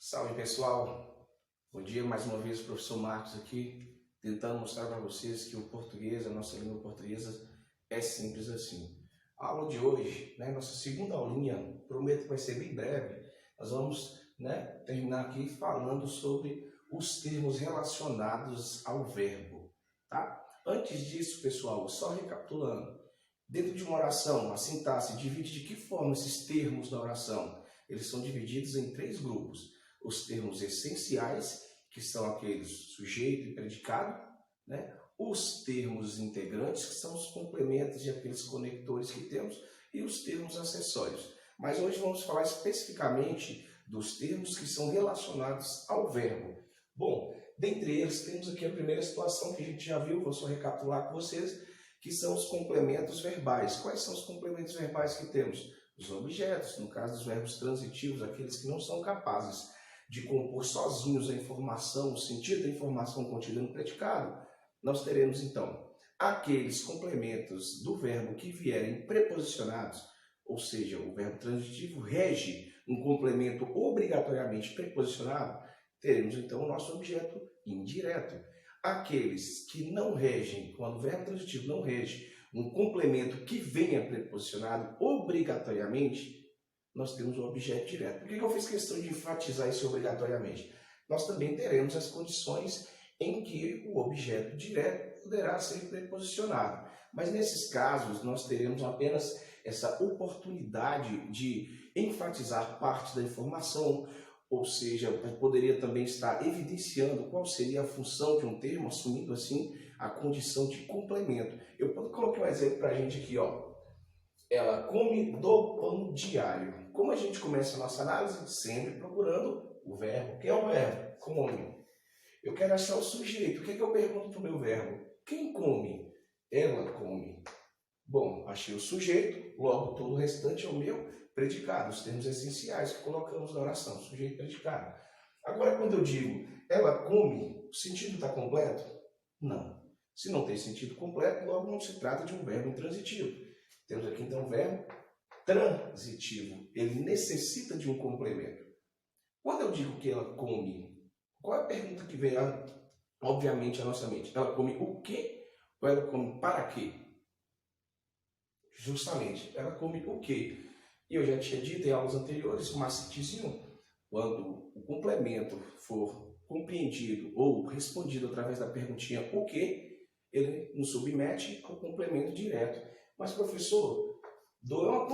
Salve pessoal, bom dia mais uma vez, o professor Marcos aqui, tentando mostrar para vocês que o português, a nossa língua portuguesa, é simples assim. A aula de hoje, nossa segunda aulinha, prometo que vai ser bem breve, nós vamos terminar aqui falando sobre os termos relacionados ao verbo, tá? Antes disso, pessoal, só recapitulando, dentro de uma oração, a sintaxe divide de que forma esses termos da oração? Eles são divididos em 3 grupos. Os termos essenciais, que são aqueles sujeito e predicado, os termos integrantes, que são os complementos e aqueles conectores que temos, e os termos acessórios. Mas hoje vamos falar especificamente dos termos que são relacionados ao verbo. Bom, dentre eles temos aqui a primeira situação que a gente já viu, vou só recapitular com vocês, que são os complementos verbais. Quais são os complementos verbais que temos? Os objetos, no caso dos verbos transitivos, aqueles que não são capazes de compor sozinhos a informação, o sentido da informação contida no predicado, nós teremos então aqueles complementos do verbo que vierem preposicionados, ou seja, o verbo transitivo rege um complemento obrigatoriamente preposicionado, teremos então o nosso objeto indireto. Aqueles que não regem, quando o verbo transitivo não rege um complemento que venha preposicionado obrigatoriamente, nós temos um objeto direto. Por que eu fiz questão de enfatizar isso obrigatoriamente? Nós também teremos as condições em que o objeto direto poderá ser preposicionado. Mas nesses casos, nós teremos apenas essa oportunidade de enfatizar parte da informação, ou seja, poderia também estar evidenciando qual seria a função de um termo, assumindo assim a condição de complemento. Eu coloquei um exemplo para a gente aqui, ó. Ela come do pão diário. Como a gente começa a nossa análise? Sempre procurando o verbo. Quem é o verbo? Come. Eu quero achar o sujeito. O que eu pergunto para o meu verbo? Quem come? Ela come. Bom, achei o sujeito, logo todo o restante é o meu predicado, os termos essenciais que colocamos na oração, sujeito e predicado. Agora, quando eu digo ela come, o sentido está completo? Não. Se não tem sentido completo, logo não se trata de um verbo intransitivo. Temos aqui então o verbo transitivo. Ele necessita de um complemento. Quando eu digo que ela come, qual é a pergunta que vem, obviamente, à nossa mente? Ela come o quê? Ou ela come para quê? Justamente, ela come o quê? E eu já tinha dito em aulas anteriores, o macetezinho, quando o complemento for compreendido ou respondido através da perguntinha o quê, ele nos submete ao complemento direto. Mas, professor, do é uma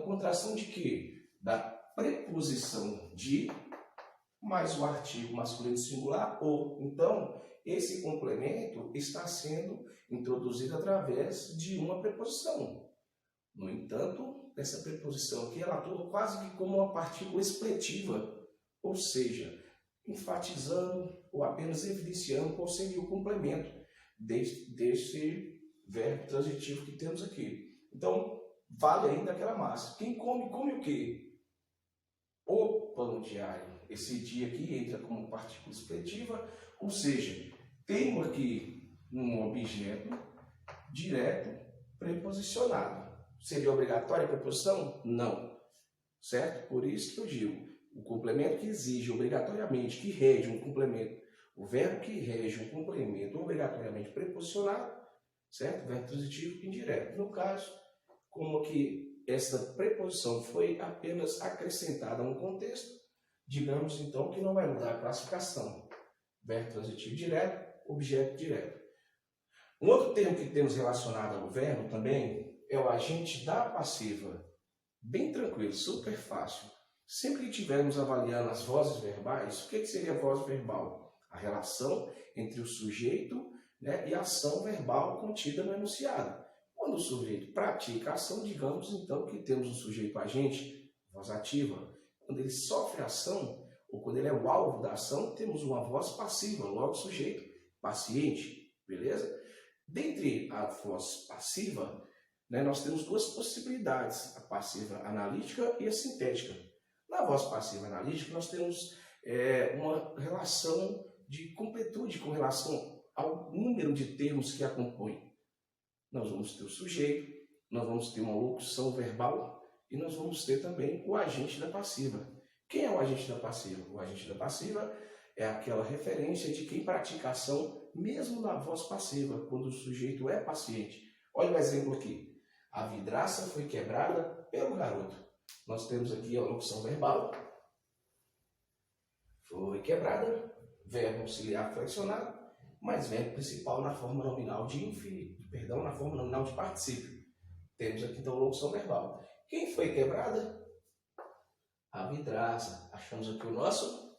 contração de quê? Da preposição de mais o artigo masculino singular ou. Então, esse complemento está sendo introduzido através de uma preposição. No entanto, essa preposição aqui ela atua quase que como uma partícula expletiva, ou seja, enfatizando ou apenas evidenciando qual seria o complemento desse verbo transitivo que temos aqui. Então, vale ainda aquela máxima. Quem come, come o quê? O pão diário. Esse dia aqui entra como partícula expletiva, ou seja, tenho aqui um objeto direto preposicionado. Seria obrigatória a preposição? Não. Certo? Por isso que eu digo, o complemento que exige obrigatoriamente, que rege um complemento, o verbo que rege um complemento obrigatoriamente preposicionado, certo? Verbo transitivo indireto. No caso, como aqui essa preposição foi apenas acrescentada a um contexto, digamos então que não vai mudar a classificação. Verbo transitivo direto, objeto direto. Um outro termo que temos relacionado ao verbo também é o agente da passiva. Bem tranquilo, super fácil. Sempre que estivermos avaliando as vozes verbais, o que seria a voz verbal? A relação entre o sujeito e a ação verbal contida no enunciado. Quando o sujeito pratica a ação, digamos então que temos um sujeito agente, voz ativa. Quando ele sofre a ação, ou quando ele é o alvo da ação, temos uma voz passiva, logo sujeito paciente, beleza? Dentre a voz passiva, nós temos 2 possibilidades, a passiva analítica e a sintética. Na voz passiva analítica, nós temos uma relação de completude com relação ao número de termos que a compõem. Nós vamos ter o sujeito, nós vamos ter uma locução verbal e nós vamos ter também o agente da passiva. Quem é o agente da passiva? O agente da passiva é aquela referência de quem pratica a ação mesmo na voz passiva, quando o sujeito é paciente. Olha o exemplo aqui. A vidraça foi quebrada pelo garoto. Nós temos aqui a locução verbal. Foi quebrada, verbo auxiliar flexionado, mas verbo principal na forma nominal de na forma nominal de particípio. Temos aqui então a locução verbal. Quem foi quebrada? A vidraça. Achamos aqui o nosso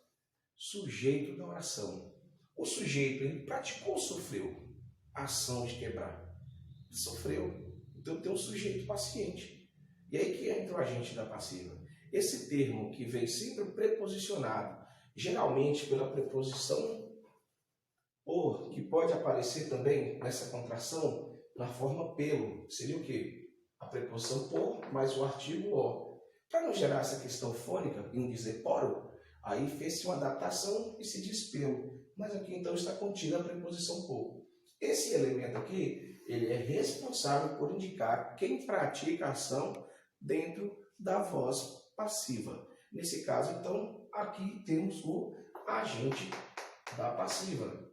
sujeito da oração. O sujeito, ele praticou ou sofreu a ação de quebrar? Sofreu. Então tem um sujeito paciente. E aí que entra o agente da passiva. Esse termo que vem sempre preposicionado, geralmente pela preposição por, que pode aparecer também nessa contração na forma pelo. Seria o quê? A preposição por mais o artigo o. Para não gerar essa questão fônica e não dizer poro, aí fez-se uma adaptação e se diz pelo. Mas aqui então está contida a preposição por. Esse elemento aqui, ele é responsável por indicar quem pratica a ação dentro da voz passiva. Nesse caso, então, aqui temos o agente da passiva.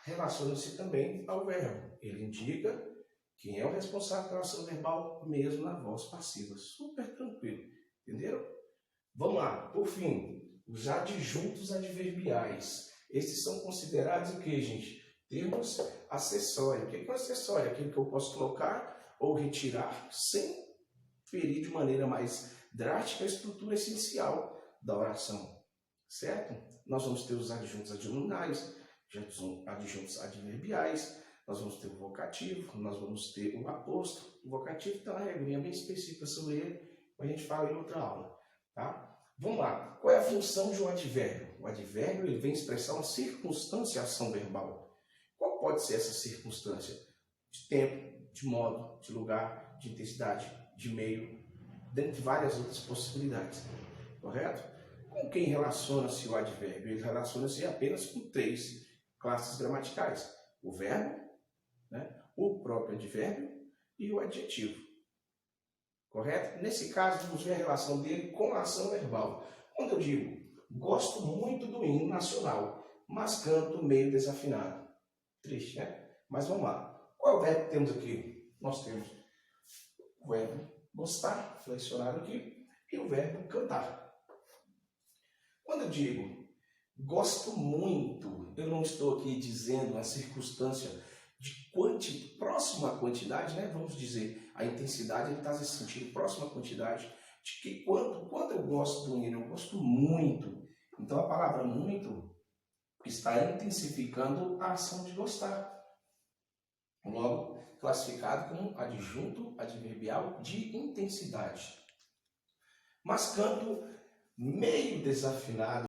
Relaciona-se também ao verbo. Ele indica quem é o responsável pela ação verbal, mesmo na voz passiva. Super tranquilo. Entenderam? Vamos lá. Por fim, os adjuntos adverbiais. Esses são considerados o que, gente? Termos acessórios. O que é um acessório? Aquilo que eu posso colocar ou retirar sem ferir de maneira mais drástica a estrutura essencial da oração. Certo? Nós vamos ter os adjuntos adnominais, adjuntos adverbiais, nós vamos ter o vocativo, nós vamos ter o aposto. O vocativo tem uma regrinha bem específica sobre ele, a gente fala em outra aula. Tá? Vamos lá. Qual é a função de um advérbio? O advérbio ele vem expressar uma circunstância ação verbal. Qual pode ser essa circunstância? De tempo, de modo, de lugar, de intensidade, de meio, dentre várias outras possibilidades. Correto? Com quem relaciona-se o advérbio? Ele relaciona-se apenas com 3 classes gramaticais. O verbo, o próprio advérbio e o adjetivo. Correto? Nesse caso, vamos ver a relação dele com a ação verbal. Quando eu digo, gosto muito do hino nacional, mas canto meio desafinado. Triste, né? Mas vamos lá. Qual é o verbo que temos aqui? Nós temos o verbo gostar, flexionado aqui, e o verbo cantar. Quando eu digo gosto muito, eu não estou aqui dizendo uma circunstância de próxima à quantidade, Vamos dizer, a intensidade ele está nesse sentido, próxima à quantidade, de que quando eu gosto do hino, eu gosto muito. Então a palavra muito está intensificando a ação de gostar. Logo, classificado como adjunto adverbial de intensidade. Mas canto meio desafinado